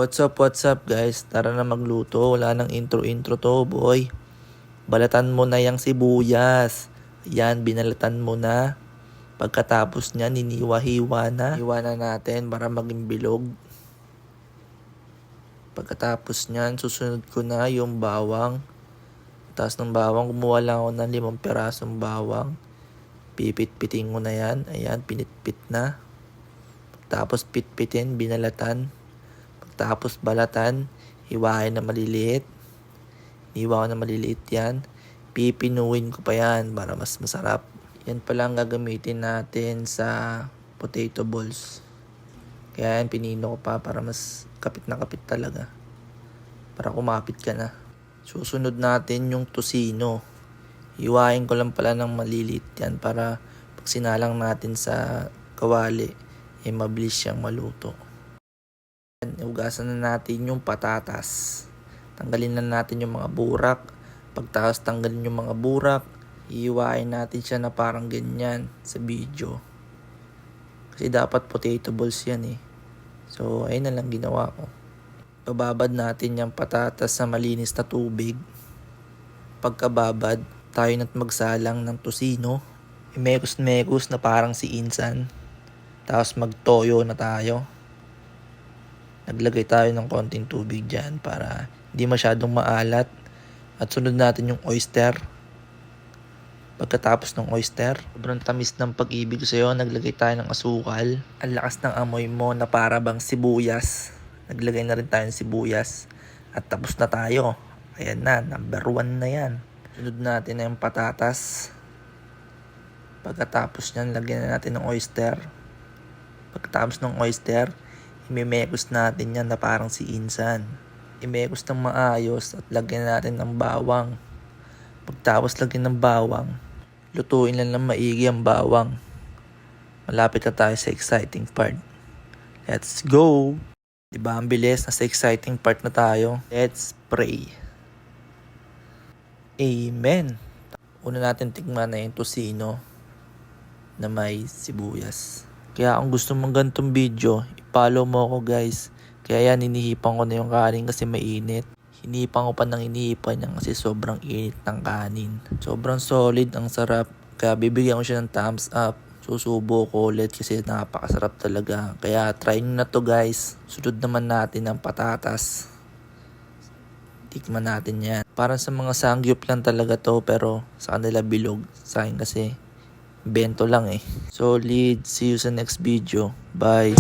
What's up guys? Tara na magluto. Wala nang intro to boy. Balatan mo na yung sibuyas. Yan, binalatan mo na. Pagkatapos niya, niniwa-hiwa na. Hiwa na natin para maging bilog. Pagkatapos niyan, susunod ko na yung bawang. Tapos ng bawang, kumuha lang ako ng 5 pirasong bawang. Pipit-piting ko na yan. Ayan, pinitpit na. Tapos pitpitin, binalatan. Tapos balatan, hiwain na maliliit. Hiwa ko na maliliit yan. Pipinuin ko pa yan para mas masarap. Yan pala ang gagamitin natin sa potato balls. Kaya yan, pinino ko pa para mas kapit na kapit talaga. Para kumapit ka na. Susunod natin yung tocino. Hiwain ko lang pala ng maliliit yan para pag sinalang natin sa kawali, mabilis siyang maluto. Ugasan na natin yung patatas. Tanggalin na natin yung mga burak. Pagkatapos tanggalin yung mga burak, iiwain natin siya na parang ganyan sa video. Kasi dapat potato balls yan eh. So ayun na lang ginawa ko. Bababad natin yung patatas sa malinis na tubig. Pagkababad, tayo na't magsalang ng tocino. Mekos na parang si Insan. Tapos magtoyo na tayo. Naglagay tayo ng konting tubig dyan para hindi masyadong maalat. At sunod natin yung oyster. Pagkatapos ng oyster, sobrang tamis ng pag-ibig ko sa'yo, naglagay tayo ng asukal. Ang lakas ng amoy mo na para bang sibuyas. Naglagay na rin tayo ng sibuyas. At tapos na tayo. Ayan na, number 1 na yan. Sunod natin na yung patatas. Pagkatapos nyan, lagyan na natin ng oyster. Pagkatapos ng oyster, imimekos natin yan na parang si Insan. Imekos ng maayos at lagyan natin ng bawang. Pagtapos lagyan ng bawang, lutuin lang ng maigi ang bawang. Malapit na tayo sa exciting part. Let's go! Diba ang bilis? Nasa exciting part na tayo. Let's pray. Amen! Una natin tikman na yung tocino na may sibuyas. Kaya kung gusto mong ganitong video, i-follow mo ako guys. Kaya yan, hinihipan ko na yung kanin kasi mainit. Hinihipan ko pa ng hinihipan niya kasi sobrang init ng kanin. Sobrang solid, ang sarap. Kaya bibigyan ko siya ng thumbs up. Susubo ko ulit kasi napakasarap talaga. Kaya try nyo na to guys. Sunod naman natin ang patatas. Tikman natin yan. Parang sa mga sangyup lang talaga to pero sa kanila bilog. Sa akin kasi bento lang eh. Solid. See you sa next video. Bye.